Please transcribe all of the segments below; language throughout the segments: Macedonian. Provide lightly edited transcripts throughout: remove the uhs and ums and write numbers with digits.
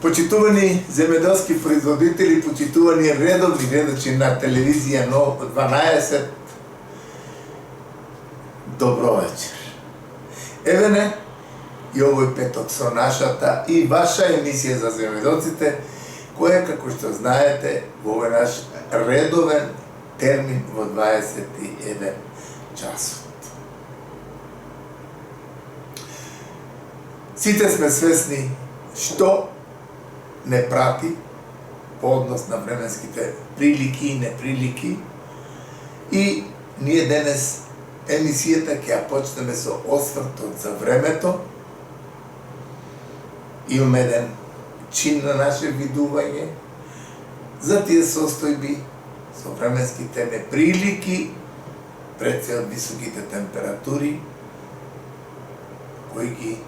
Почитувани земјоделски производители, почитувани редовни гледачи на телевизија Нов 12, добро вечер. Еве не и овој петок со нашата и ваша емисија за земјоделците, која, како што знаете, во овој наш редовен термин во 21 часот. Сите сме свесни што не прати по однос на временските прилики и неприлики и ние денес емисијата ќе ја почнеме со освртот за времето. Имаме еден чин на наше видување за тие состојби со временските неприлики, пред се од високите температури кои ги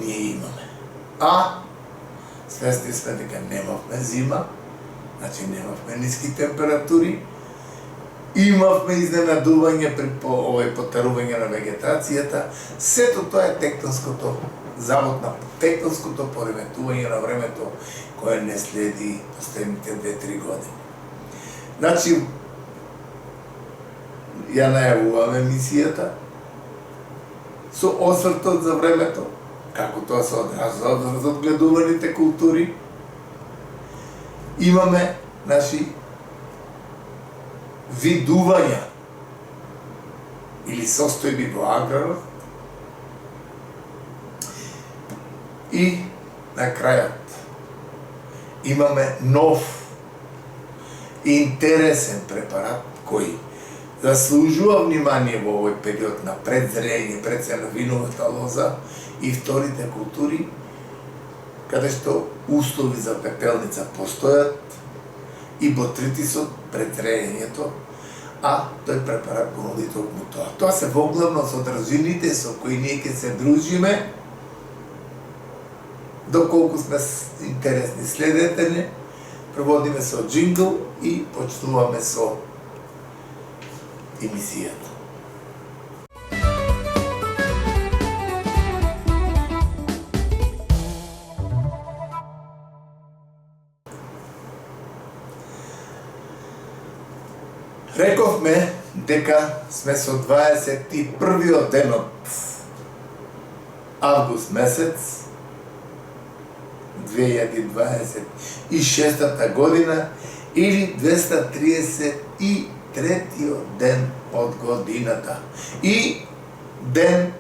ние имаме. Свесни сме дека немавме зима, значи немавме ниски температури, имавме изненадување при овој потарување на вегетацијата, сето тоа е тектонското завод на тектонското пореметување на времето кое не следи последните 2-3 години. Значи, ја најавувам емисијата со освртот за времето, како тоа се одразува од гледуваните култури. Имаме наши видувања или состојби во аграрот и на крајот имаме нов и интересен препарат кој заслужува внимание во овој период на предзрење, пред се на виновата лоза и вторите култури, каде што услови за пепелница постојат и ботритисот пред зрењето, а тој препарат го нуди токму тоа. Тоа се воглавно содржините со кои ние ќе се дружиме, доколку сме интересни. Следете не, проводиме со джингл и почнуваме со емисијата. Рековме дека сме со 21-виот ден од август месец 2026 година или 233-тиот ден од годината. И ден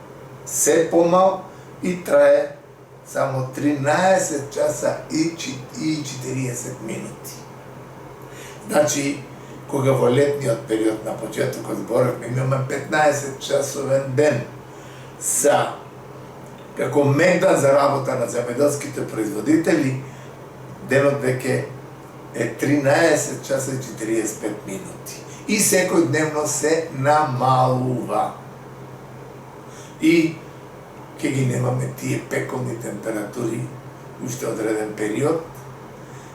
се помал и трае само 13 часа и 40 минути. Значи, кога во летниот период на почетокот зборевме, имаме 15 часовен ден за како мегдан за работа на земјоделските производители, денот веќе е 13 часа и 45 минути. И секој дневно се намалува. И ќе ги немаме тие пеколни температури уште одреден период,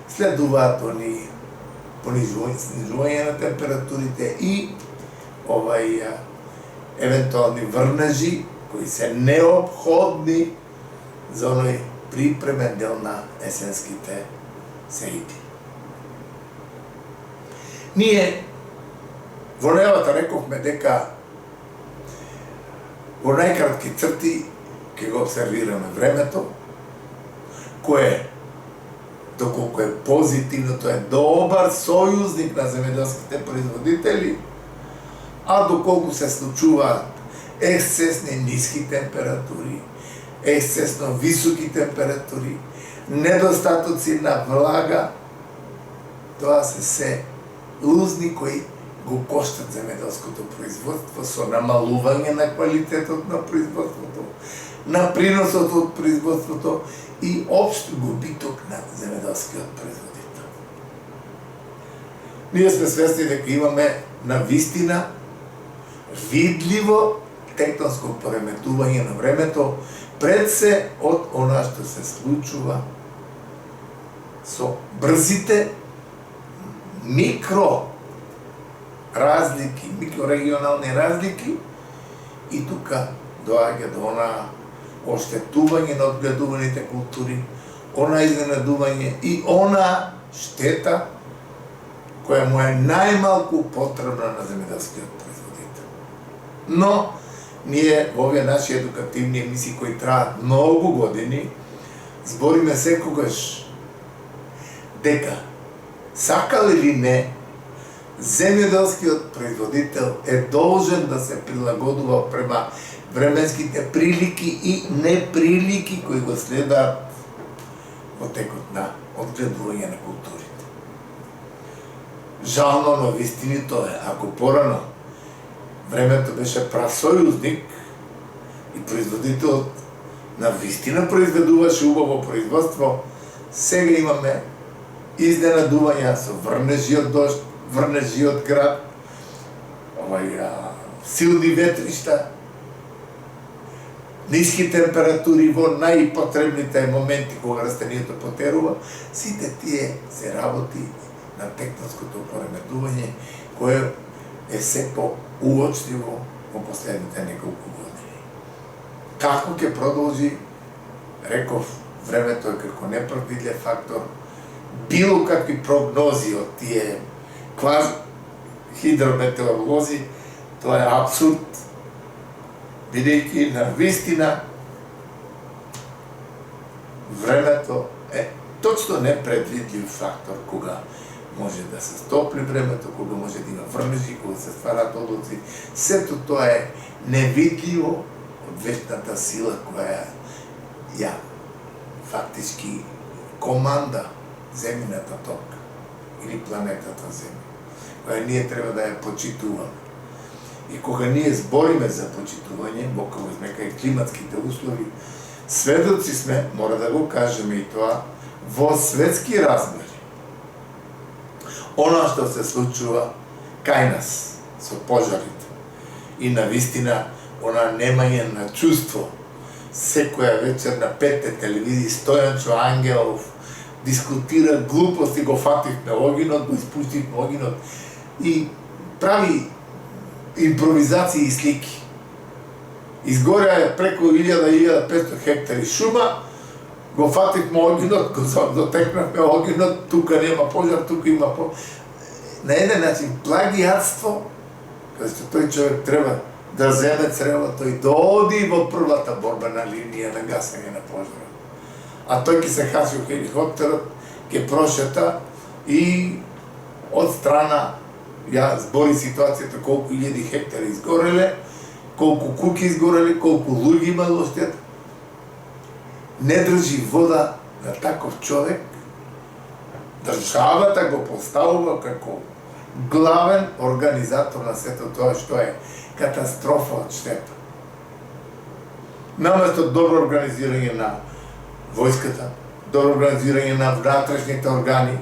следуваат понижување на температурите и евентуални врнежи кои се неопходни за оној припремен дел на есенските сејби. Ние во најавата рековме дека во најкратки црти ќе го обсервираме времето, кое доколку е позитивно, тоа е добар сојузник на земјоделските производители, а доколку се случуваат ексцесни ниски температури, ексцесно високи температури, недостатоци на влага, тоа се лузни кои го коштат земјоделското производство со намалување на квалитетот на производството, на приносот од производството и општ губиток на земјоделскиот производител. Ние сме свесни дека имаме навистина видливо тектонско пореметување на времето пред се од она што се случува со брзите микро разлики, микрорегионални разлики и тука доаѓа до она оштетување на одгледуваните култури, она изненадување и она штета која му е најмалку потребна на земјоделскиот производител. Но ние во овие наши едукативни емисии кои траат многу години збориме секогаш дека сакал или не земјоделскиот производител е должен да се прилагодува према временските прилики и неприлики кои го следаат во текот на одгледување на културите. Жално, но вистинито е, ако порано времето беше прав сојузник и производителот на вистина произведуваше убаво производство, сега имаме изненадувања со врнежиот дожд, врнежиот град, силни ветришта, ниски температури во најпотребните моменти кога растението потерува, сите тие се работи на тектонското пореметување кое е се по-уочливо во последните неколку години. Како ќе продолжи, реков, времето е како непредвидлив фактор, било какви прогнози од тие хидрометеоролози, тоа е абсурд, бидејќи на вистина времето е точно непредвидлив фактор кога може да се стопли времето, кога може да има врнежи, кога се стварат облаци. Сето тоа е невидливо од вечната сила која ја фактички команда земјината ток или планетата Земја, која ние треба да ја почитуваме. И кога ние збориме за почитување, во кога сме кај климатските услови, сведоци сме, мора да го кажеме и тоа, во светски размери. Она што се случува кај нас со пожарите и на вистина она немање на чувство. Секоја вечер на 5 телевизии Стојанчо Ангелов дискутира глупости, го фативме огинот, го испуштивме огинот и прави импровизации и слики. Изгореа преку 1000-1500 хектари шума, го фативме огинот, го дотекнавме огинот, тука нема пожар, тука има пожар. На еден начин плагијатство, каде што тој човек треба да земе цревото и да оди во првата борбена линија на гасење на пожара. А тој ќе се хаси у хеликоптерот, ќе прошета и од страна ја збори ситуацијата колку 1000 хектари изгореле, колку куќи изгореле, колку луѓе има лоштет. Не држи вода на таков човек, државата го поставува како главен организатор на сето тоа што е катастрофа од штета. Наместо добро организирање на војската, добро организирање на внатрешните органи,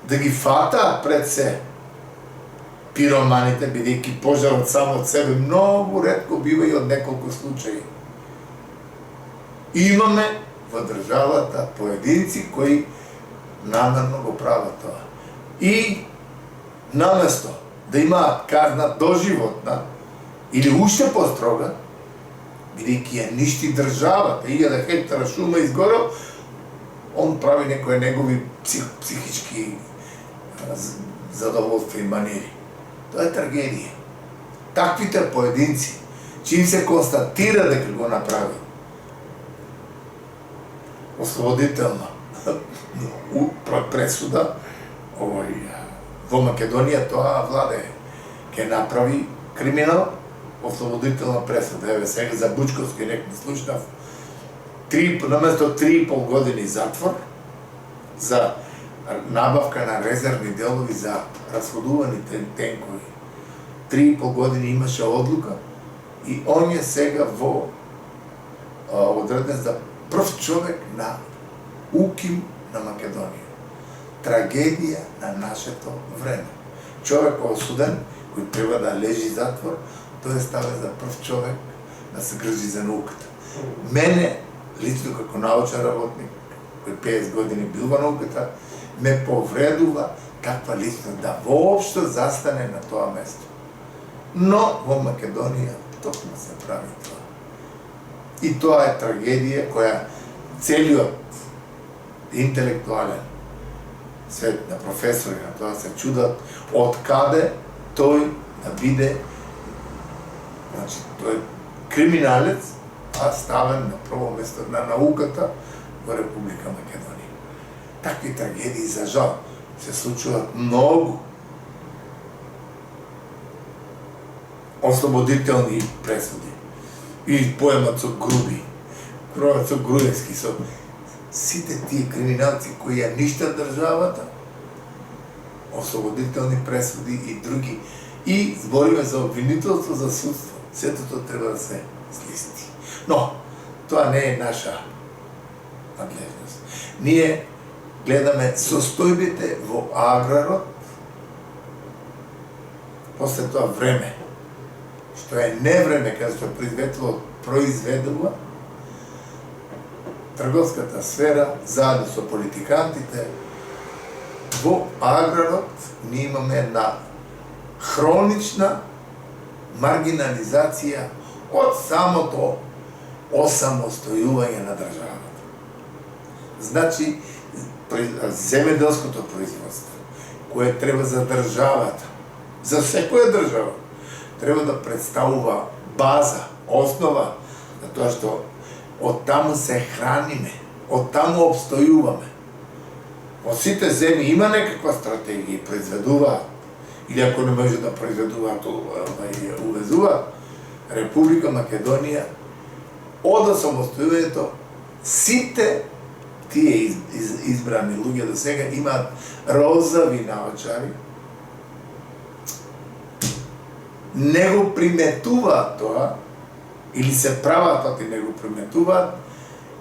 да ги фата пред се пироманите, бидејќи пожарот само од себе многу ретко бива и од неколку случаи. Имаме во државата поединци кои намерно го прават тоа. И наместо да имаат казна доживотна или уште построга, бидејќи ја ништи државата, 1000 хектара шума изгорел, он прави некои негови психички задоволства и манири. Тоа е трагедија. Таквите поединци, чим се констатира дека го направи ослободителна пресуда, во Македонија тоа владе ќе направи криминал, ослободителна пресуда. Еве сега за Бучковски нек не слушнав, наместо 3,5 години затвор за набавка на резервни делови за расходуваните тенкови. 3,5 години имаше одлука и он е сега во одреден за прв човек на уким на Македонија. Трагедија на нашето време. Човек осуден, кој треба да лежи затвор, тој е ставен за прв човек да се грижи за науката. Мене, лично како научен работник, кој 50 години бил во науката, ме повредува каква личност да воопшто застане на тоа место. Но во Македонија токму се прави тоа. И тоа е трагедија која целиот интелектуален свет на професори, на тоа се чудат од каде тој да биде, значи тој криминалец, а ставен на прво место на науката во Република Македонија. Такви трагедии, за жал, се случуваат многу. Ослободителни пресуди. И поемат со Груби, поемат со Груевски, со сите тие криминалци кои ја ништат државата, ослободителни пресуди и други. И збориме за обвинителство, за судство. Сето тоа треба да се слисти. Но, тоа не е наша надлежност. Ние гледаме состојбите во аграрот, после тоа време, што е невреме кога што произведува трговската сфера заедно со политикантите, во аграрот ние имаме една хронична маргинализација од самото осамостојување на државата. Значи, земјоделското производство, кое треба за државата, за секоја држава, треба да представува база, основа на тоа што од таму се храниме, од таму обстојуваме. Во сите земји има некаква стратегија и произведуваат, или ако не може да произведуваат, увезуваат. Република Македонија од осамостојувањето сите тие избрани луѓе до сега имаат розови наочари, не го приметуваат тоа, или се прават оти не го приметуваат,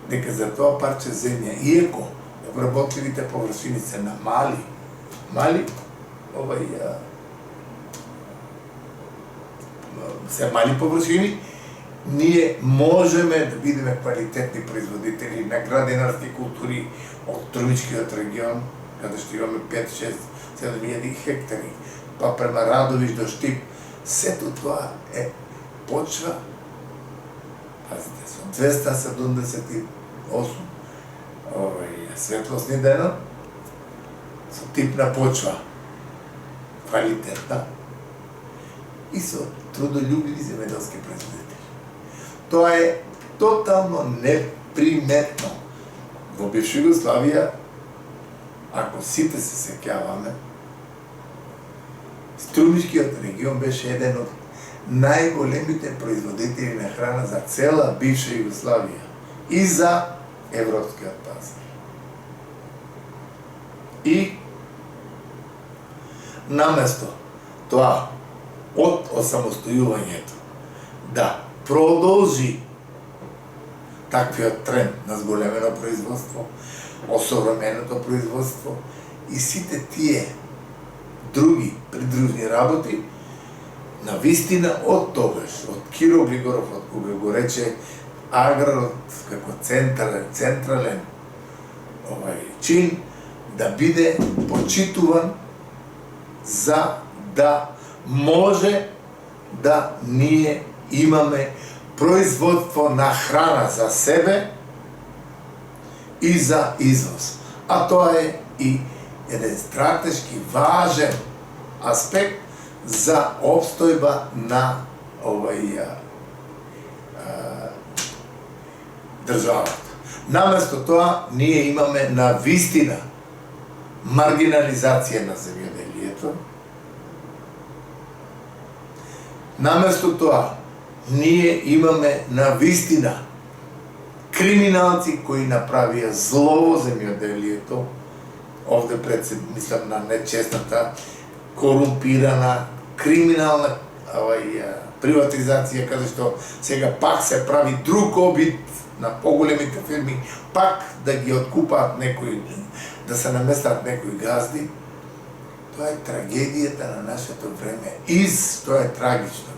дека за тоа парче земја, иако обработливите површини се на мали, се мали површини, ние можеме да бидеме квалитетни производители на градинарски култури од Струмичкиот регион, каде што имаме 5, 6, 7 хектари, па према Радовиш до Штип. Сето тоа е почва, пазите, со 278 светлосни дена, со типна почва, квалитетна, и со трудолюбиви земјоделски производители. Тоа е тотално неприметно. Во бивша Југославија, ако сите се сеќаваме, Струмичкиот регион беше еден од најголемите производители на храна за цела бивша Југославија и за европскиот пазар. И наместо тоа од осамостојувањето да продолжи таквиот тренд на зголемено производство, осовременото производство и сите тие други придружни работи, на вистина од тогаш, од Киро Глигоров, од кога го рече аграрот како централен чин, да биде почитуван за да може да ние имаме производство на храна за себе и за извоз. А тоа е и еден стратешки важен аспект за обстојба на државата. Наместо тоа, ние имаме на вистина маргинализација на земјоделието. Наместо тоа, ние имаме на вистина криминалци кои направија зло во земјоделието. Овде мислам на нечестната, корумпирана, криминална приватизација, каде што сега пак се прави друг обид на поголемите фирми, пак да ги откупаат некои, да се наместат некои газди. Тоа е трагедијата на нашето време. Тоа е трагично.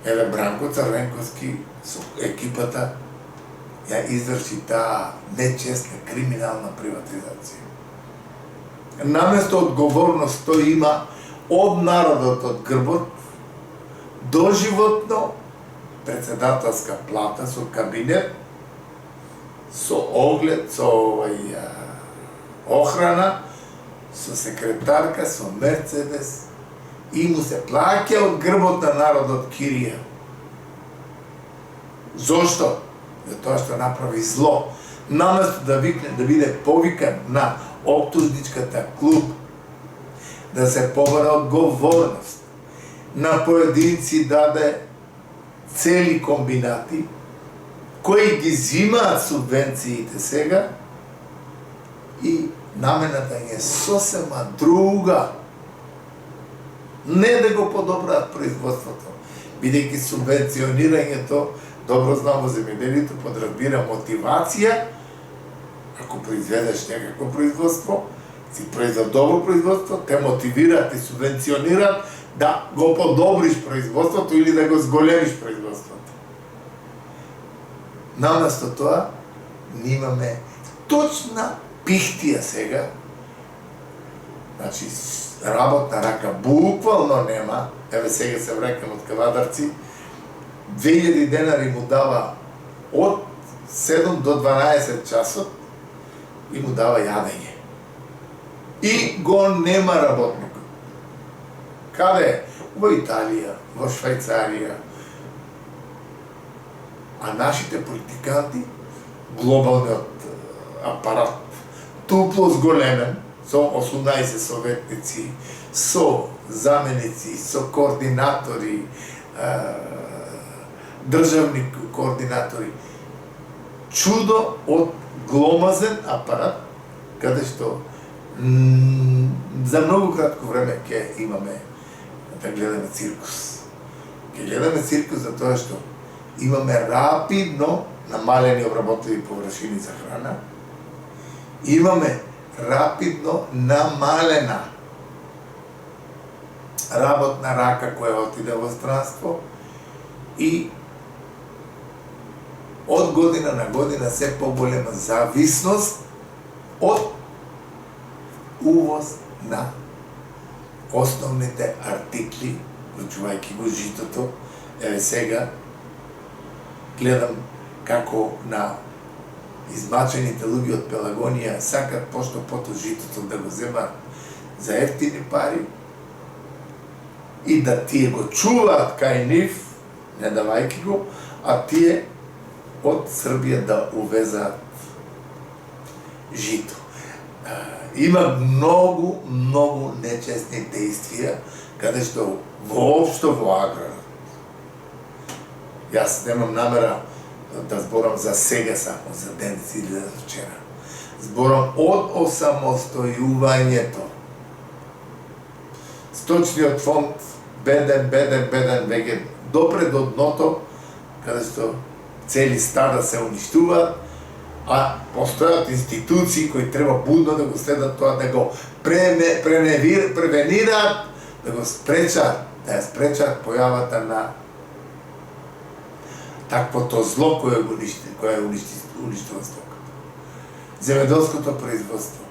Еве Бранко Црвенковски со екипата ја изврши таа нечестна криминална приватизација. Наместо одговорност тој има од народот, од грбот, доживотно председателска плата со кабинет, со оглед, со охрана, со секретарка, со Мерцедес, и му се плаќа од грбот на народот кирија. Зошто? Затоа што направи зло. Наместо да викне, да биде повикан на оптужничката клуб, да се побара одговорност, на поединци даде цели комбинати, кои ги зимаат субвенциите сега, и намената е сосема друга. Не да го подобраат производството, бидејќи субвенционирањето, добро знам во земјоделието, подразбира мотивација. Ако произведеш некакво производство, си произвел добро производство, те мотивираат и субвенционираат да го подобриш производството или да го зголемиш производството. Наместо тоа, ние имаме точна пихтија сега, значи работна рака буквално нема, еве сега се враќам од Кавадарци, 2000 денари му дава од 7 до 12 часот и му дава јадење. И го нема работникот. Каде? Во Италија, во Швајцарија. А нашите политиканти, глобалниот апарат, тупло зголемен, со 18 советници, со заменици, со координатори, државни координатори. Чудо од гломазен апарат, каде што за многу кратко време ќе имаме да гледаме циркус. Ќе гледаме циркус за тоа што имаме рапидно намалени обработливи површини за храна, имаме рапидно намалена работна рака која отиде во странство и од година на година се поголема зависност од увоз на основните артикли, вклучувајќи го житото. Еве сега гледам како на измачените луѓе од Пелагонија сакат пошто пото житото да го земат за ефтини пари и да тие го чуваат кај нив, не давајќи го, а тие од Србија да увезаат жито. Има многу нечестни действија каде што воопшто во аграрот. Јас немам намера да зборам за сега само, за денес или за вчера. Зборам од осамостојувањето. Сточниот фонд беден, веќе допре до дното, каде што цели стада се уништуваат, а постојат институции кои треба будно да го следат тоа, да го превенираат, да го спречат, да ја спречат појавата на таквото зло кое уништува стоката. Земјоделското производство.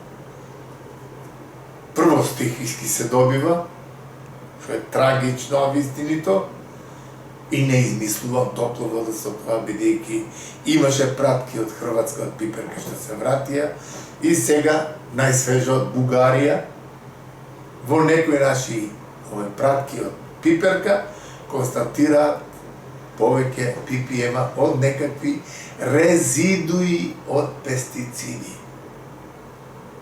Прво стихиски се добива, што е трагично вистинито, и не измислувам топло вода со тоа, бидејќи имаше пратки од Хрватска, од пиперка што се вратија, и сега најсвежо од Бугарија, во некои наши пратки од пиперка констатираат повеќе ppm од некакви резидуи од пестициди.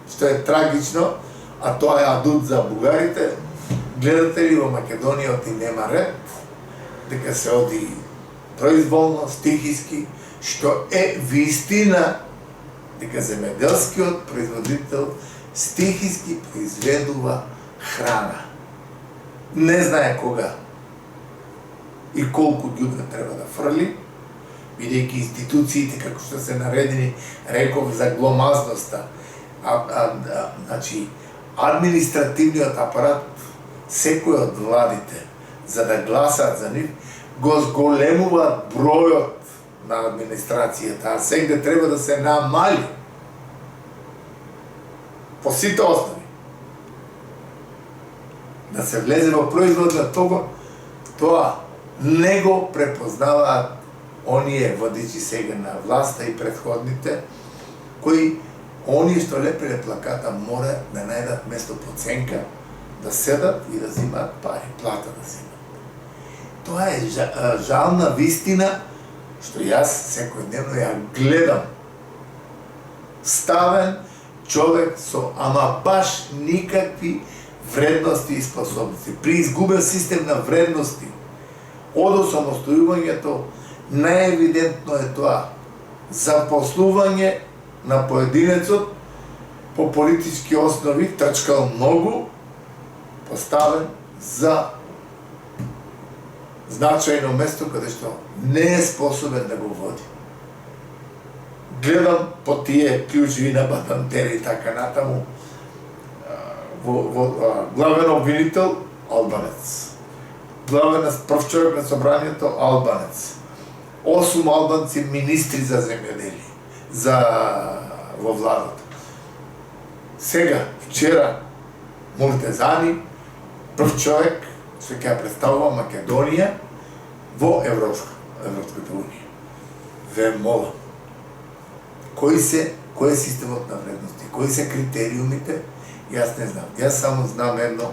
Што е трагично, а тоа е адут за бугарите. Гледате ли во Македонија оти нема ред, дека се оди произволно, стихиски, што е вистина дека земјоделскиот производител стихиски произведува храна. Не знае кога и колку ѓубре треба да фрли, бидејќи институциите како што се наредени, реков за гломазноста, значи административниот апарат, секој од владите, за да гласат за нив, го зголемуваат бројот на администрацијата, а сега треба да се намали по сите основи. Да се влезе во производ на тоа не го препознаваат оние водичи сега на власта и претходните, кои Оние што лепеле плаката мора да најдат место под сенка, да седат и да зимаат пари, плата да зимаат. Тоа е жална вистина што јас секојдневно ја гледам. Ставен човек со ама баш никакви вредности и способности. При изгубен систем на вредности од осамостојувањето најевидентно е тоа запослување на поединецот по политички основи, трчкал многу, поставен за значајно место каде што не е способен да го води. Гледам по тие клучеви на Батантери и така натаму, главен обвинител албанец, главен прв човек на собранието албанец, 8 албанци министри за земјоделие, во владата. Сега, вчера, Муртезани, прв човек што ќе представува Македонија во Европската унија. Ве молам, кој е системот на вредности, кои се критериумите, јас не знам. Јас само знам едно,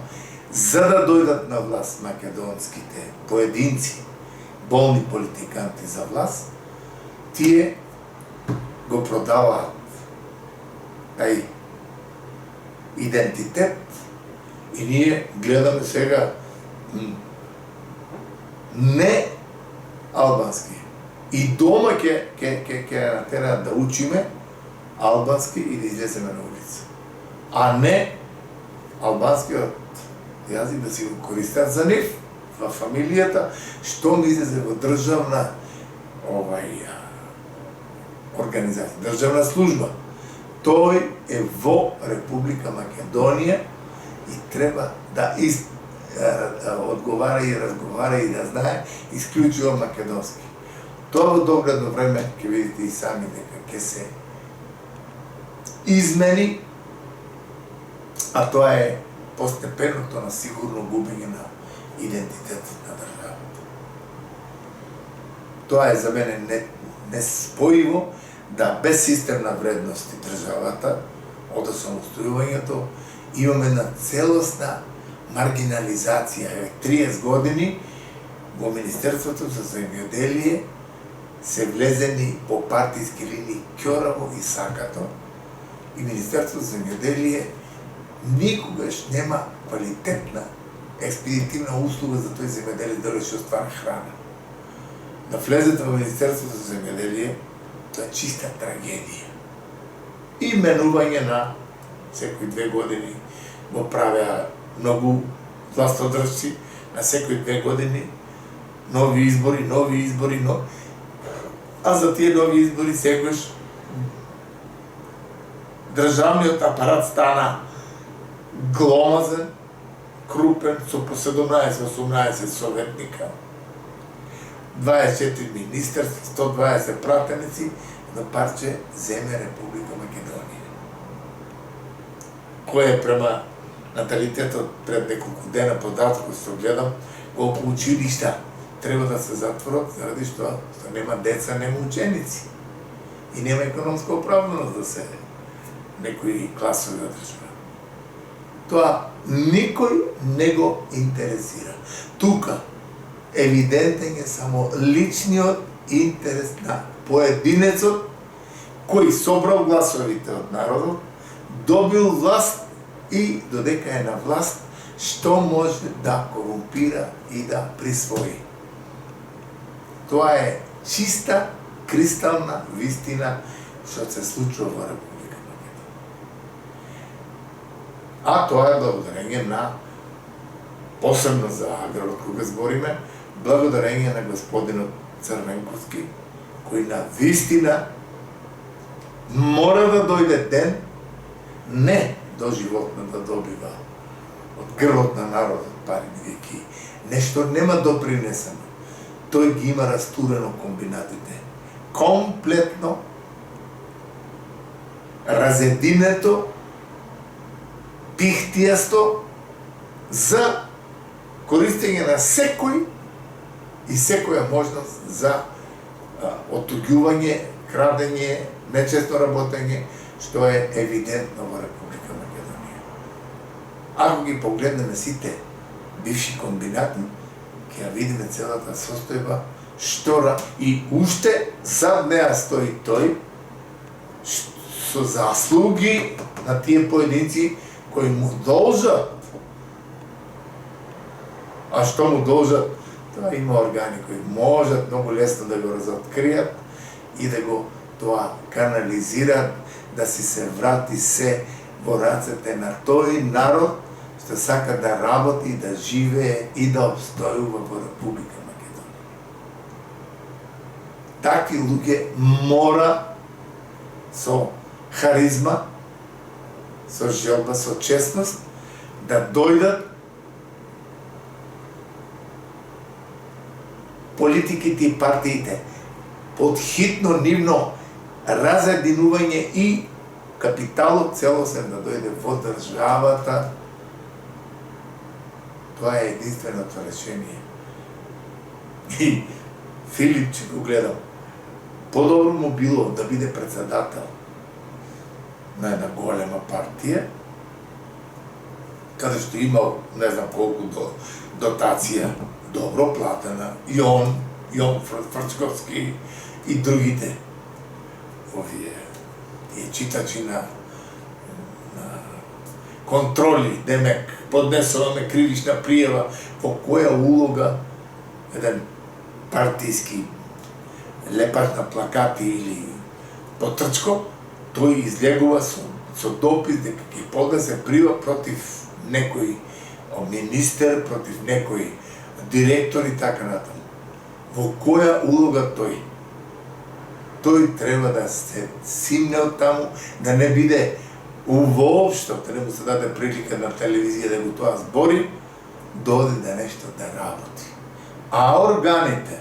за да дојдат на власт македонските поединци, болни политиканти за власт, тие го продаваат тај идентитет и ние гледаме сега не албански. И дома ќе натераат да учиме албански и да излеземе на улица. А не албанскиот јазик да си го користат за нив во фамилијата, што ми излезе во државна организација, државна служба. Тој е во Република Македонија и треба да одговара и разговара и да знае исклучиво македонски. Тоа во догледно време ќе видите и сами дека ќе се измени, а тоа е постепеното на сигурно губење на идентитетот на државата. Тоа е за мене неспоиво да без систем на вредности државата од самостојувањето имаме на целосна маргинализација. 30 години во Министерството за земјоделие се влезени по партиски линии ќораво и сакато и Министерството за земјоделие никогаш нема квалитетна експедитивна услуга за тој земјоделец да рече ствара храна. Да влезете во Министерството за земјоделие, тоа е чиста трагедија. Именување на секои 2 години го правеа многу властодржци, на секои 2 години нови избори, а за тие нови избори секогаш државниот апарат стана гломазен, крупен, со по 17-18 советника, 24 министерства, 120 пратеници на парче земја Република Македонија. Кој е према наталитетот пред неколку дена податок што гледам, колку училишта треба да се затворат заради што нема деца, нема ученици и нема економска оправданост да се некои класови одржува. Тоа никој не го интересира. Тука евидентен е само личниот интерес на поединецот кој собрал гласовите од народот, добил власт и додека е на власт, што може да корумпира и да присвои. Тоа е чиста, кристална вистина што се случува во Република Македонија. А тоа е благодарење на, посебно за аграрот кога збориме, благодарење на господинот Црвенковски, кој на вистина мора да дојде ден, не доживотно да добива од грлот на народот пари, бидејќи нешто нема допринесено. Тој ги има растурено комбинатите. Комплетно разединето, пихтијасто за користење на секој и секоја можност за оттуѓување, крадење, нечестно работење, што е евидентно во Република Македонија. Ако ги погледнеме сите бивши комбинати, ќе ја видиме целата состојба, што и уште зад неа стои тој со заслуги на тие поединци кои му должат. А што му должат? Тоа има органи кои можат многу лесно да го разоткријат и да го тоа канализираат, да си се врати се во рацете на тој народ што сака да работи, да живее и да обстојува во Република Македонија. Такви луѓе мора со харизма, со желба, со честност да дојдат политиките и партиите под хитно нивно разединување и капиталот целосен да дојде во државата. Тоа е единственото решение. И Филип, че го гледам, подобро му било да биде председател на една голема партија, каде што имал не знам колку дотација, добро платена, Јон Фрчковски и другите овие и читачи на контроли, демек поднесуваме кривична пријава, во која улога еден партиски лепач на плакати или потрчко, тој излегува со допис дека ќе поднесе прива против некој министер, против некој директор и така натаму. Во која улога тој? Тој треба да се симне од таму, да не биде воопшто, да не му се даде прилика на телевизија да го тоа збори, доде да нешто да работи. А органите,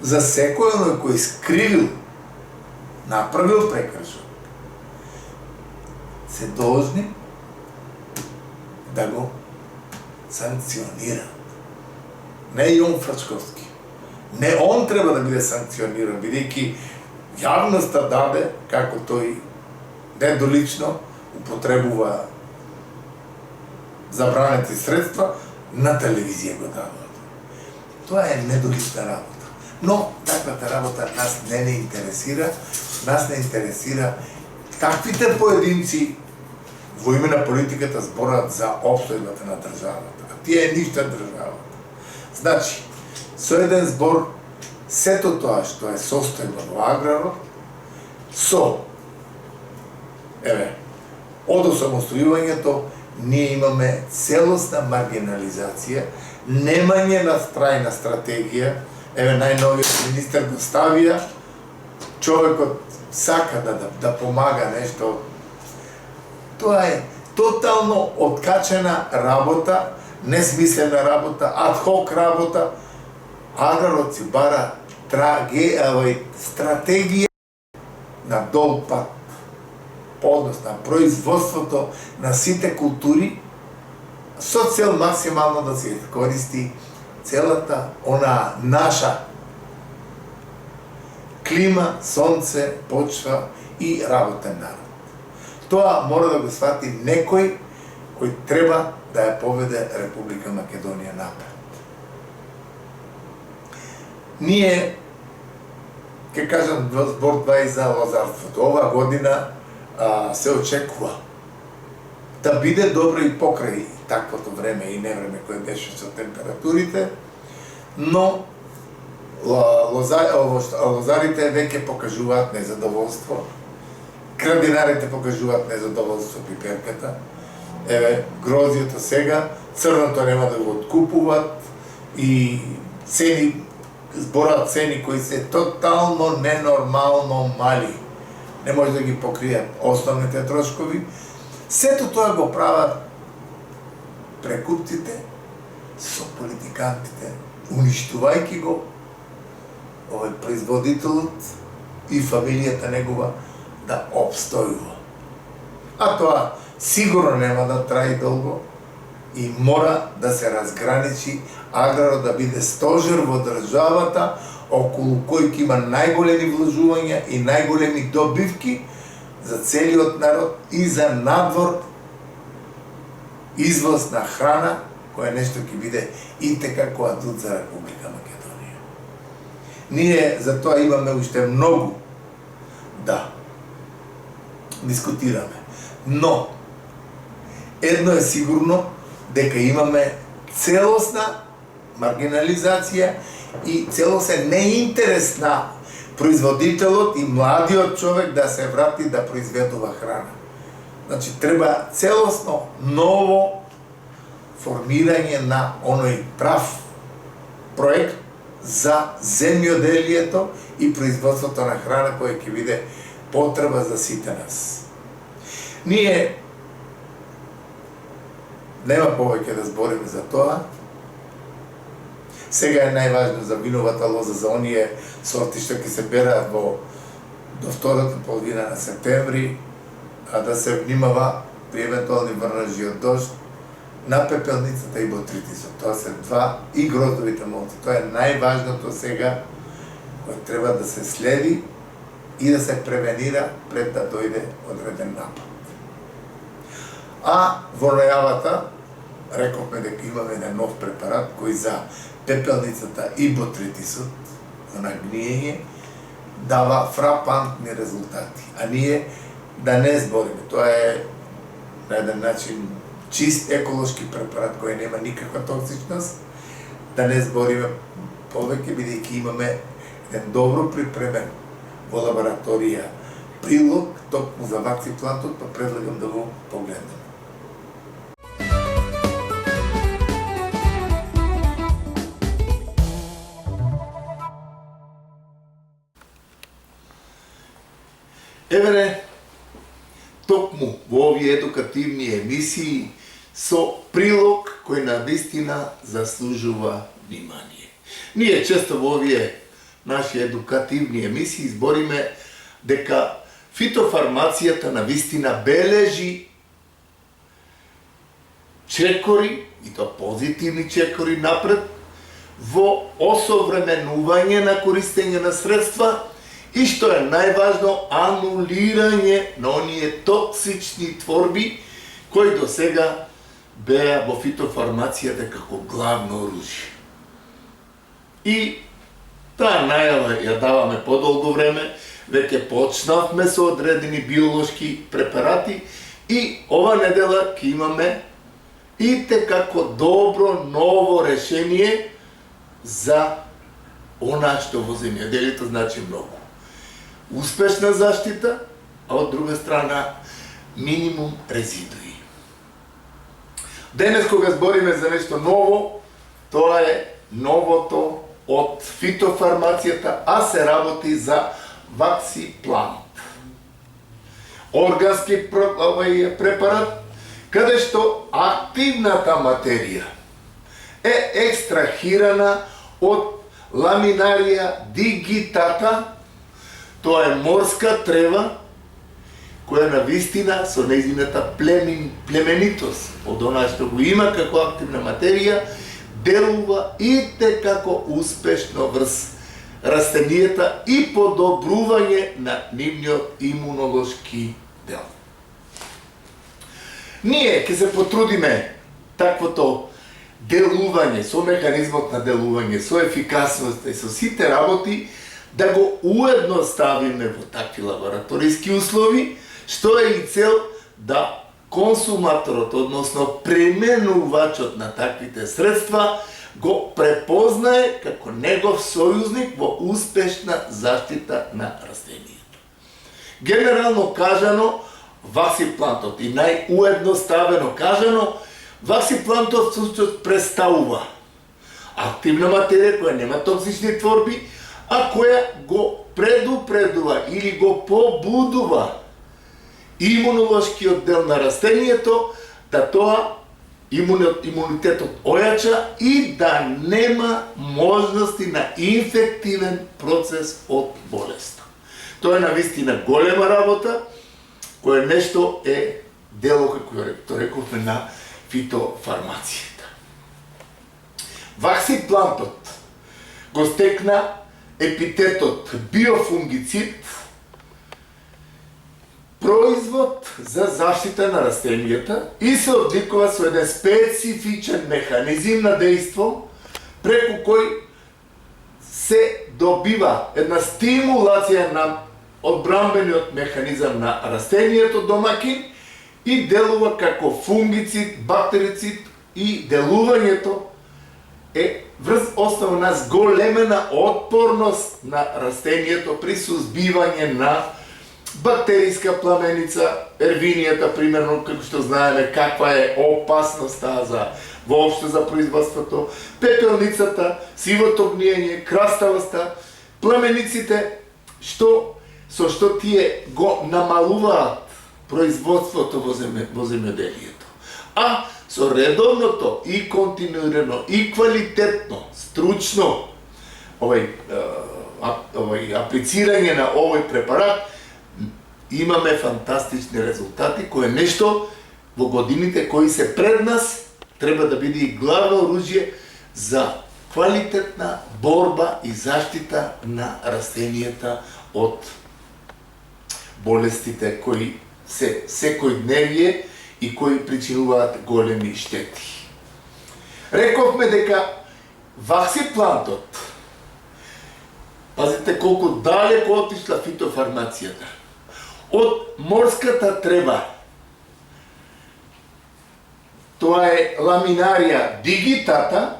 за секој оној кој скривил, направил прекршок, се должни да го санкционираат. Не Јон Фрчковски. Не он треба да биде санкциониран, бидејќи јавноста даде како тој недолично употребува забранети средства, на телевизија го дават. Тоа е недолична работа. Но таквата работа нас не интересира, нас не интересира каквите поединци во име на политиката зборат за опстојбата на државата. А тие е ништа државата. Значи, со еден збор, сето тоа што е состојба во аграрот, од осамостојувањето, ние имаме целосна маргинализација, немање на трајна стратегија. Најновиот министер го ставија, човекот сака да помага нешто. Тоа е тотално откачена работа, несмислена работа, адхок работа. Аграрот си бара стратегија на долг пат, однос на производството на сите култури, со цел максимално да се користи целата она наша клима, сонце, почва и работен народ. Тоа мора да го свати некој кој треба да ја поведе Република Македонија напред. Ние, ќе кажам збор 2 и за лозарството. Оваа година се очекува да биде добро и покрај таквото време и невреме кое беше со температурите, но лозарите веќе покажуваат незадоволство, градинарите покажуваат незадоволство пиперката, грозјето сега, црното нема да го откупуваат и цени, збораат цени кои се тотално ненормално мали. Не може да ги покријат основните трошкови. Сето тоа го прават прекупците со политикантите, уништувајќи го овој производителот и фамилијата негова да обстојува. А тоа сигурно нема да траи долго и мора да се разграничи аграрот да биде стожер во државата околу кој ќе има најголеми вложувања и најголеми добивки, за целиот народ и за надвор извоз на храна, која нешто ќе биде и така коадут за Република Македонија. Ние за тоа имаме уште многу да дискутираме. Но едно е сигурно, дека имаме целосна маргинализација и целосен неинтерес на производителот и младиот човек да се врати да произведува храна. Значи, треба целосно ново формирање на оној прав проект за земјоделието и производството на храна која ќе биде потреба за сите нас. Ние нема повеќе да збориме за тоа. Сега е најважно за виновата лоза, за оние сорти што ќе се бераат до втората половина на септември, а да се внимава при евентуални врнежи од дожд на пепелницата и ботритисот. Тоа се два и гроздовите молци. Тоа е најважното сега кој треба да се следи и да се превенира пред да дојде одреден напад. А во најавата рековме дека имаме еден нов препарат кој за пепелницата и ботритисот на гниење дава фрапантни резултати. А ние да не збориме, тоа е на еден начин чист еколошки препарат кој нема никаква токсичност, да не збориме повеќе бидејќи имаме еден добро припремен во лабораторија прилог токму за ваксиплантот, па предлагам да го погледнем. Еве токму во овие едукативни емисии со прилог кој навистина заслужува внимание. Ние често во овие наши едукативни емисии збориме дека фитофармацијата навистина бележи чекори, и тоа позитивни чекори напред, во осовременување на користење на средства и што е најважно, анулирање на оние токсични творби кои до сега беа во фитофармацијата како главно оружје. И таа најава ја даваме подолго време, веќе почнавме со одредени биолошки препарати и ова недела ќе имаме и како добро ново решение за она што во земјоделието значи многу. Успешна заштита, а од друга страна минимум резидуи. Денес кога збориме за нешто ново, тоа е новото од фитофармацијата, а се работи за ваксиплант. Органски препарат, каде што активната материја е екстрахирана од Laminaria digitata. Тоа е морска трева која навистина со нејзината племенитост од она што го има како активна материја делува и како успешно врз растенијата и подобрување на нивниот имунолошки дел. Ние ќе се потрудиме таквото делување, со механизмот на делување, со ефикасност и со сите работи да го уедноставиме во такви лабораториски услови, што е и цел да консуматорот, односно пременувачот на таквите средства, го препознае како негов сојузник во успешна заштита на растенијето. Генерално кажано, ваксиплантот и најуедноставено кажано, ваксиплантот всушност представува активна материја која нема токсични творби, а која го предупредува или го побудува имунолошкиот дел на растенијето да тоа имунитетот ојача и да нема можности на инфективен процес од болест. Тоа е навистина голема работа, која нешто е дело, како рековме, на фитофармацијата. Ваксиплантот го стекна епитетот биофунгицид производ за заштита на растенијата и се одликува со еден специфичен механизм на дејство преку кој се добива една стимулација на одбранбениот механизам на растенијето домакин и делува како фунгицид, бактерицид и делувањето е врз основа на зголемена отпорност на растенијето при сузбивање на бактериска пламеница, ервинијата, примерно, како што знаеме каква е опасноста за воопшто за производството, пепелницата, сивото гниење, краставоста, пламениците, со што тие го намалуваат производството во земјоделието. А со редовното и континуирано и квалитетно, стручно аплицирање на овој препарат имаме фантастични резултати, кој е нешто во годините кои се пред нас треба да биде и главно оружје за квалитетна борба и заштита на растенијата од болестите кои се секојдневие и кои причинуваат големи штети. Рековме дека ваксиплантот, пазите колку далеко отишла фитофармацијата, од морската трева, тоа е ламинарија дигитата,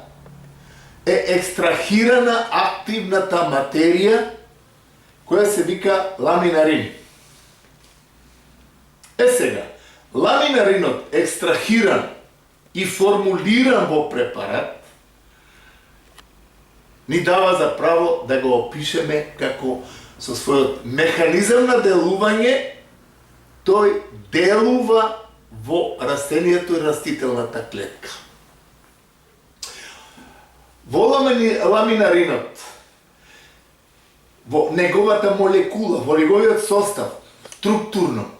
е екстрахирана активната материја која се вика ламинарин. Сега, ламинаринот екстрахиран и формулиран во препарат ни дава за право да го опишеме како со својот механизам на делување тој делува во растението и растителната клетка. Во ламинаринот, во неговата молекула, во неговиот состав, структурно,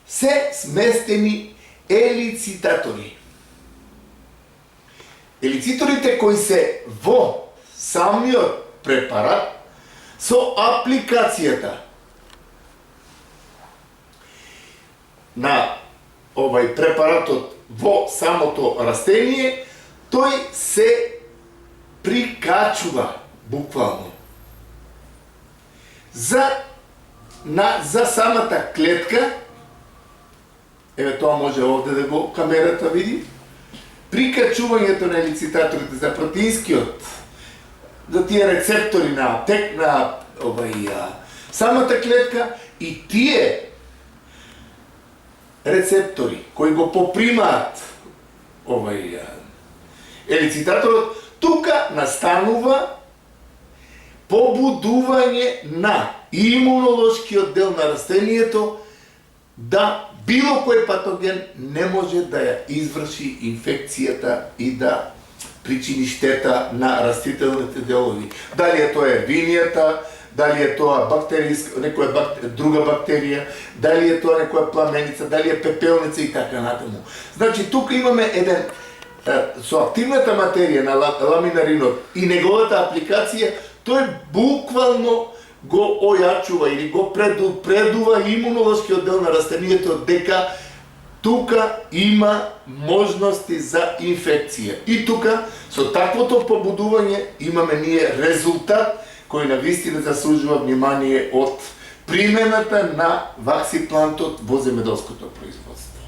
се сместени елицитатори. Елициторите кои се во самиот препарат со апликацијата на овај препаратот во самото растение, тој се прикачува буквално за самата клетка. Еве тоа може овде да го камерата види. Прикачувањето на елицитаторите за протеинскиот, за тие рецептори на самата клетка и тие рецептори кои го попримаат елицитаторот, тука настанува побудување на имунолошкиот дел на растението да било кој патоген не може да ја изврши инфекцијата и да причини штета на растителните делови. Дали е тоа ервинијата, дали е тоа некоја друга бактерија, дали е тоа некоја пламеница, дали е пепелница и така натаму. Значи, тука имаме еден, со активната материја на ламинаринот и неговата апликација, тој буквално го ојачува или го предува имунолошкиот дел на растението дека тука има можности за инфекција. И тука, со таквото побудување, имаме ние резултат кој навистина заслужува внимание од примената на ваксиплантот во земјоделското производство.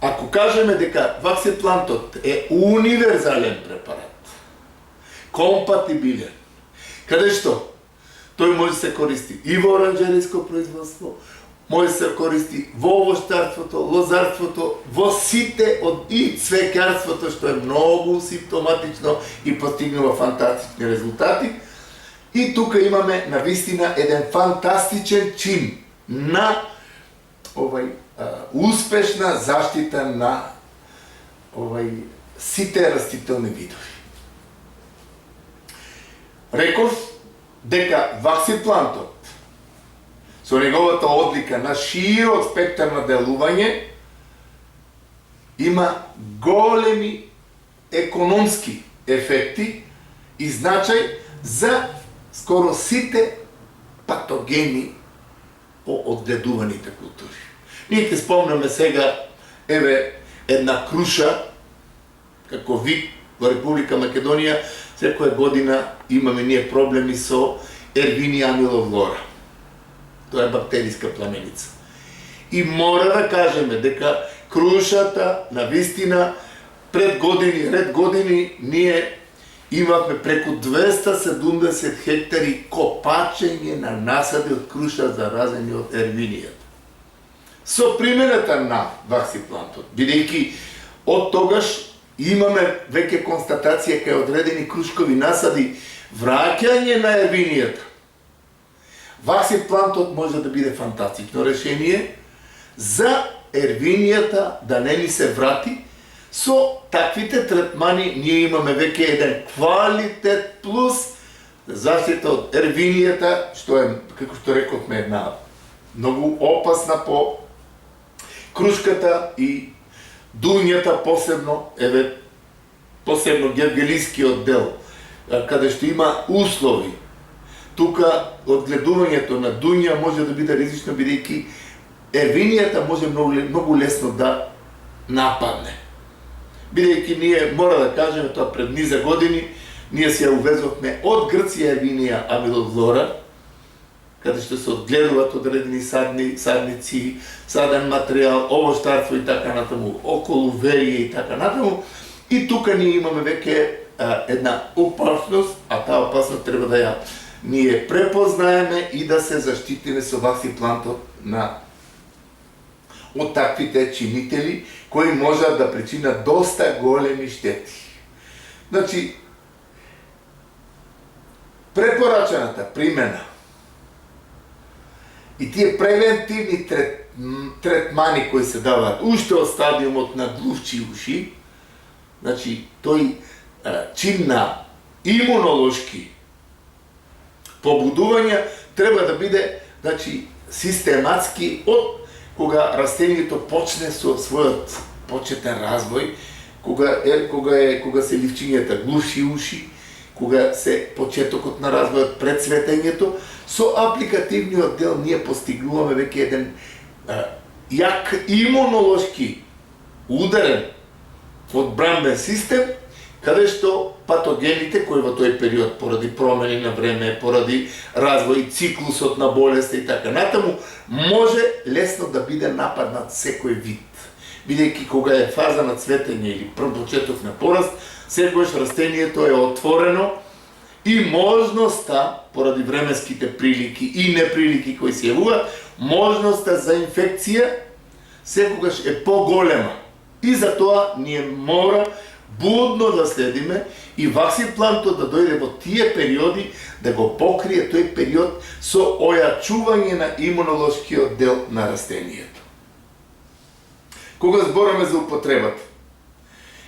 Ако кажеме дека ваксиплантот е универзален препарат, компатибилен, каде што тој може да се користи и во оранжериско производство, може да се користи во овощарството, лозарството, во сите и цвеќарството, што е многу симптоматично и постигнува фантастични резултати. И тука имаме навистина еден фантастичен чин на успешна заштита на сите растителни видови. Реков дека ваксиплантот со неговата одлика на широк спектар на делување има големи економски ефекти и значај за скоро сите патогени по одгледуваните култури. Ние ќе спомнеме сега, една круша, како вид во Република Македонија, секоја година имаме ние проблеми со Ервиния амилофлора. Тоа е бактериска пламеница. И мора да кажеме дека крушата, навистина, ред години, ние имавме преку 270 хектари копачење на насади од круша заразени од ервинијата. Со примената на ваксиплантот, бидејќи од тогаш имаме веќе констатација кај одредени крушкови насади враќање на ервинијата. Ваксиплантот може да биде фантастично решение за ервинијата да не ни се врати. Со таквите третмани ние имаме веќе еден квалитет плюс заштита од ервинијата, што е, како што рековме, една многу опасна по крушката и дуњата, посебно гевгелискиот дел, каде што има услови. Тука одгледувањето на дуња може да биде ризично, бидејќи ервинијата може многу лесно да нападне. Бидејќи ние, мора да кажеме, тоа пред низа години, ние се ја увезовме од Грција Ервиния амилофлора, каде што се одгледуваат одредени садници, саден материјал, овощарство и така натаму, околу верија и така натаму. И тука ние имаме веќе една опасност, а таа опасност треба да ја ние препознаеме и да се заштитиме со ваксиплантот од таквите чинители кои можат да причинат доста големи штети. Значи, препорачаната примена и тие превентивни третмани кои се даваат уште од стадиумот на глувчи уши, значи тој чин на имунолошки побудувања треба да биде, значи, систематски од кога растението почне со својот почетен развој, кога се ливчињата глуши уши, кога се почетокот на развојот пред цветењето, со апликативниот дел ние постигнуваме веќе еден јак имунолошки ударен одбранбен систем, каде што патогените кои во тој период поради промени на време, поради развој циклусот на болест и така натаму, може лесно да биде нападнат секој вид. Бидејќи кога е фаза на цветење или почеток на пораст, секогаш растението е отворено и можноста, поради временските прилики и неприлики кои се јавуваат, можноста за инфекција секогаш е поголема. И затоа ние мора будно да следиме и ваксиплантот да дојде во тие периоди да го покрие тој период со ојачување на имунолошкиот дел на растението. Кога збораме за употребата,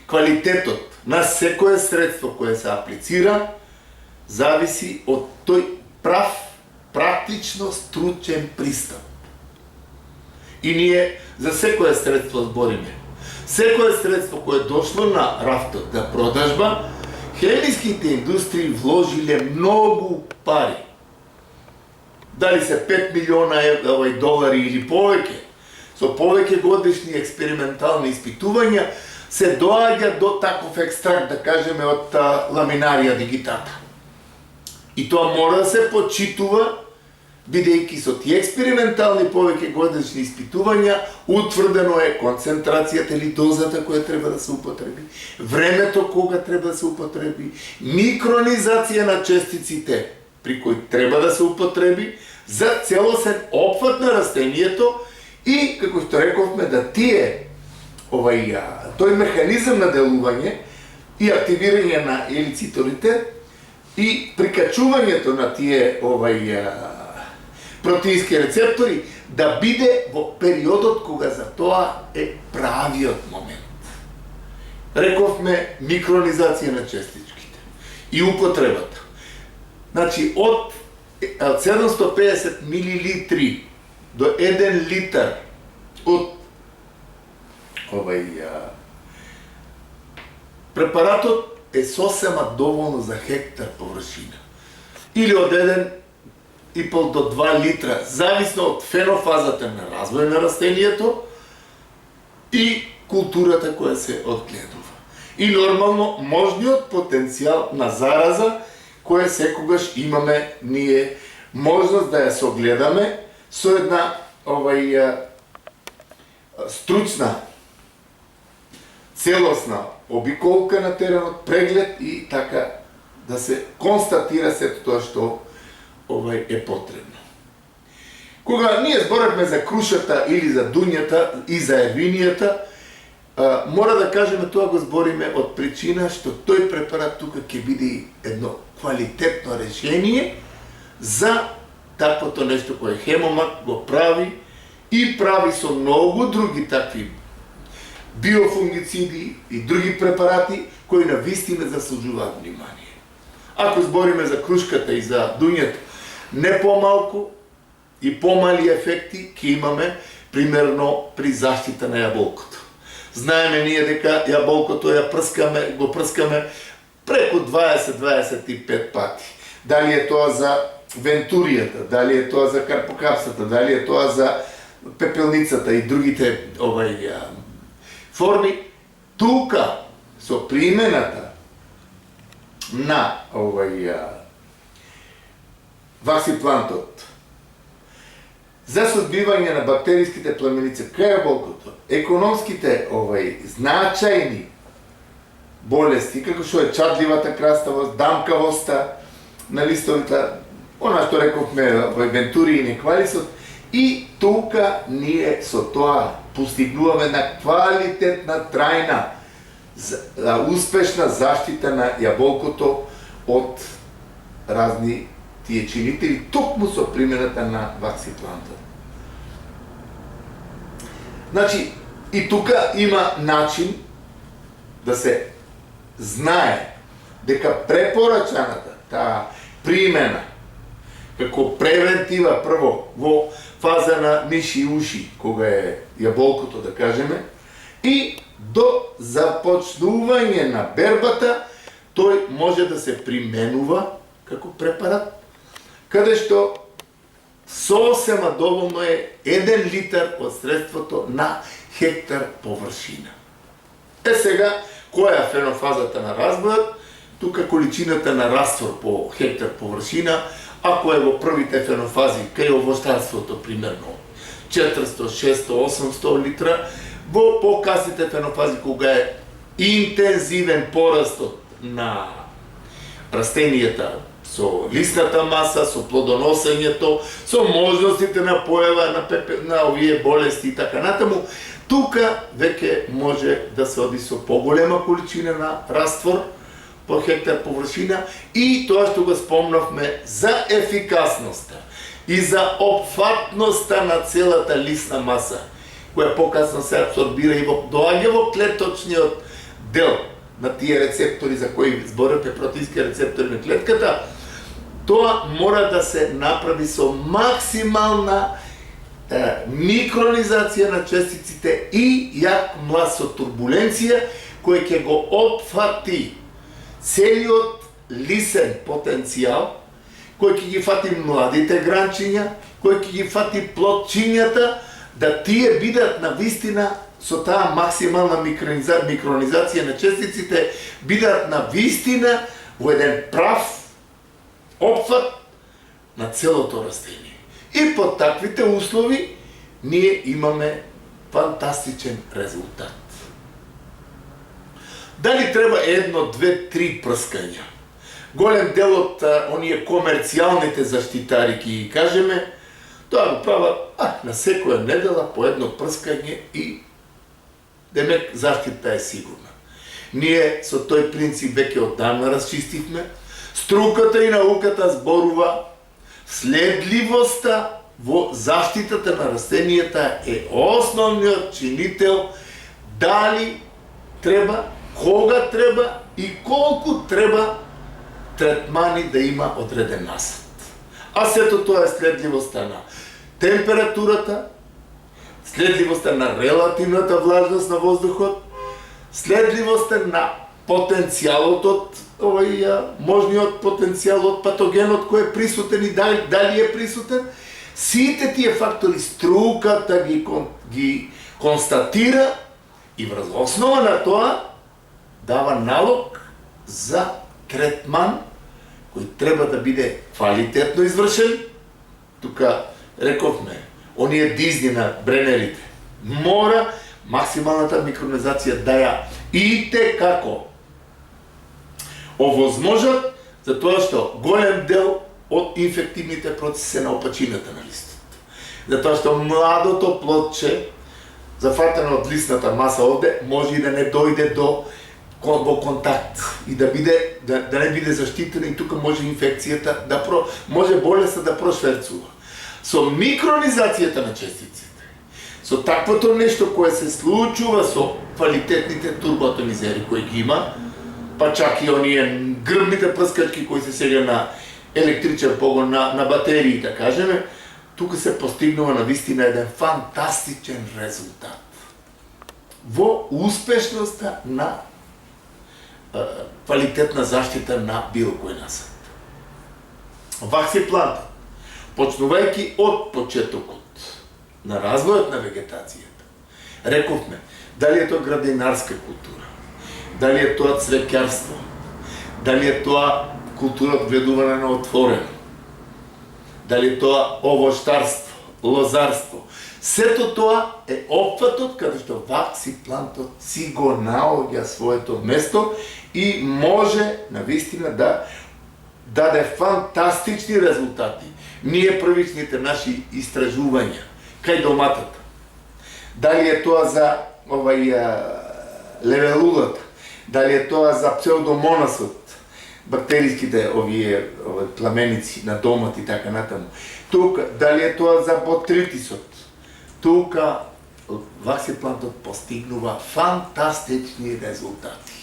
квалитетот на секое средство кое се аплицира зависи од тој практично стручен пристап. И ние за секое средство збориме. Секое средство кое дошло на рафтот за продажба, хемиските индустрии вложиле многу пари. Дали се 5 милиона долари или повеќе, со повеќе годишни експериментални испитувања, се доаѓа до таков екстракт, да кажеме, од ламинарија дигитата. И тоа мора да се почитува, бидејќи со тие експериментални повеќе годишни испитувања утврдено е концентрацијата или дозата која треба да се употреби, времето кога треба да се употреби, микронизација на честиците при кои треба да се употреби за целосен опфат на растението и, како што рековме, да тој механизам на делување и активирање на елицитолите и прикачувањето на тие протеински рецептори да биде во периодот кога за тоа е правиот момент. Рековме микронизација на честичките и употребата. Значи, од 750 милилитри до 1 литар од препаратот е сосема доволно за хектар површина. Или од 1 1,5 до 2 литра, зависно од фенофазата на развој на растението и културата која се одгледува. И нормално можниот потенцијал на зараза која секогаш имаме ние можност да ја согледаме со една стручна, целосна обиколка на теренот, преглед и така да се констатира сето тоа што е потребно. Кога ние зборевме за крушата или за дуњата и за ервинијата, мора да кажеме тоа го збориме од причина што тој препарат тука ќе биде едно квалитетно решение за таквото нешто кое Хемомак го прави и прави со многу други такви биофунгициди и други препарати кои на вистина заслужуваат внимание. Ако збориме за крушката и за дуњата, не помалку и помали ефекти ќе имаме примерно при заштита на јаболкото. Знаеме ние дека јаболкото го прскаме преку 20-25 пати. Дали е тоа за вентуријата, дали е тоа за карпокапсата, дали е тоа за пепелницата и другите форми, тука со примената на ваксиплантот за сузбивање на бактериските племеници кај јаболкото, економските значајни болести, како што е чадливата краставост, дамкавоста на листовите, она што рековме вентури и неквалисот, и тука ние со тоа постигнуваме на квалитетна, трајна, успешна заштита на јаболкото од разни тие чинители, токму со примената на ваксиплантот. Значи, и тука има начин да се знае дека препорачаната, таа примена, како превентива прво во фаза на миши и уши, кога е јаболкото, да кажеме, и до започнување на бербата, тој може да се применува како препарат, каде што сосема доволно е 1 литар од средството на хектар површина. Сега, која е фенофазата на разбојот? Тука количината на раствор по хектар површина, ако е во првите фенофази, кај овощарството, примерно 400, 600, 800 литра, во покасните фенофази, кога е интензивен порастот на растенијата, со лисната маса, со плодоносењето, со можностите на појава на овие болести и така натаму, тука веќе може да се оди со поголема количина на раствор по хектар површина и тоа што го спомнавме за ефикасноста и за опфатноста на целата лисна маса, која покасно се абсорбира и доаѓа во клеточниот дел на тие рецептори за кои зборевме, протеински рецептори на клетката, тоа мора да се направи со максимална микронизација на честиците и јак млад со турбуленција, кој ќе го опфати целиот лисен потенцијал, кој ќе ги фати младите гранчиња, кој ќе ги фати плодчињата, да тие бидат на вистина со таа максимална микронизација на честиците, бидат на вистина во еден прав опфат на целото растение. И под таквите услови ние имаме фантастичен резултат. Дали треба 1, 2, 3 прскања? Голем дел од оние комерцијалните заштитари, ќе кажеме, тоа го прават на секоја недела по едно прскање и демек заштита е сигурна. Ние со тој принцип веќе оддавна расчистивме. Струката и науката зборува следливоста во заштитата на растенијата е основниот чинител дали треба, кога треба и колку треба третмани да има одреден насад. А сето тоа е следливоста на температурата, следливоста на релативната влажност на воздухот, следливоста на потенцијалот од можниот потенцијал од патогенот кој е присутен и дали е присутен. Сите тие фактори струката ги констатира и врз основа на тоа дава налог за третман кој треба да биде квалитетно извршен. Тука рековме, оние дизни на бренерите, мора максималната микронизација да ја итекако овозможат, затоа што голем дел од инфективните процеси на опачината на листот. Затоа што младото плодче, зафатено од листната маса овде, може и да не дојде во контакт и да не биде заштитена, и тука може инфекцијата може болеста да прошверцува. Со микронизацијата на честиците, со таквото нешто кое се случува со квалитетните турботонизери кои ги има, па чак и оние грбните прскачки кои се сега на електричен погон, на батерии, да кажеме, тука се постигнува навистина еден фантастичен резултат во успешноста на квалитетна заштита на било кој насад. Ваксиплантот, почнувајќи од почетокот на развојот на вегетацијата, рековме, дали е тоа градинарска култура, дали е тоа цвеќарство, дали е тоа култура од гледување на отворено, дали е тоа овоштарство, лозарство. Сето тоа е опфатот каде што ваксиплантот си го наоѓа своето место и може навистина да даде фантастични резултати. Ние првичните наши истражувања кај доматата, дали е тоа за левелулата, дали е тоа за псевдомонасот, бактериските овие пламеници на домат и така натаму. Тука, дали е тоа за ботритисот, тука ваксиплантот постигнува фантастични резултати.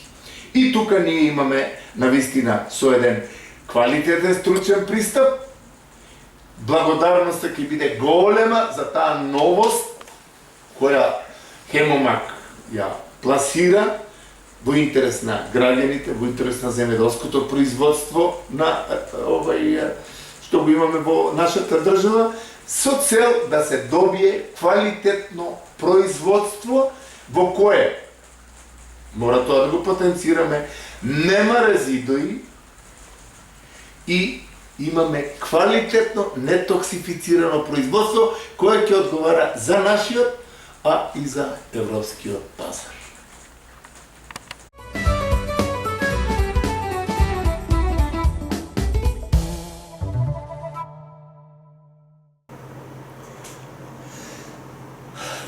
И тука ние имаме навистина со еден квалитетен стручен пристап. Благодарноста ќе биде голема за таа новост која Хемомак ја пласира во интерес на граѓаните, во интерес на земјоделското производство на што го имаме во нашата држава, со цел да се добие квалитетно производство во кое мора тоа да го потенцираме, нема резидуи и имаме квалитетно нетоксифицирано производство кое ќе одговара за нашиот, а и за европскиот пазар.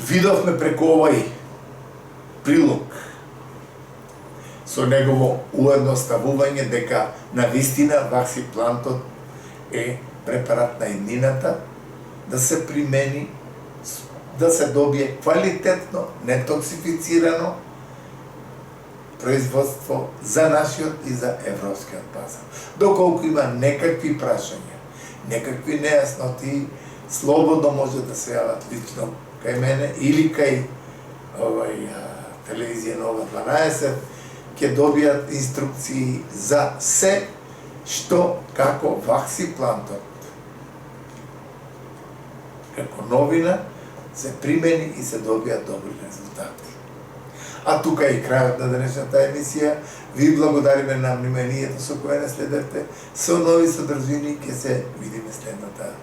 Видовме преку овој прилог со негово уедноставување дека навистина ваксиплантот е препарат на иднината, да се примени, да се добие квалитетно, нетоксифицирано производство за нашиот и за европскиот пазар. Доколку има некакви прашања, некакви нејасноти, слободно може да се јават лично кај мене или кај телевизија Нова 12, ќе добијат инструкции за се што како ваксиплантот како новина се примени и се добијат добри резултати. А тука е и крајот на денешната емисија. Ви благодариме на вниманието со кое не следевте. Со нови содржини ќе се видиме следната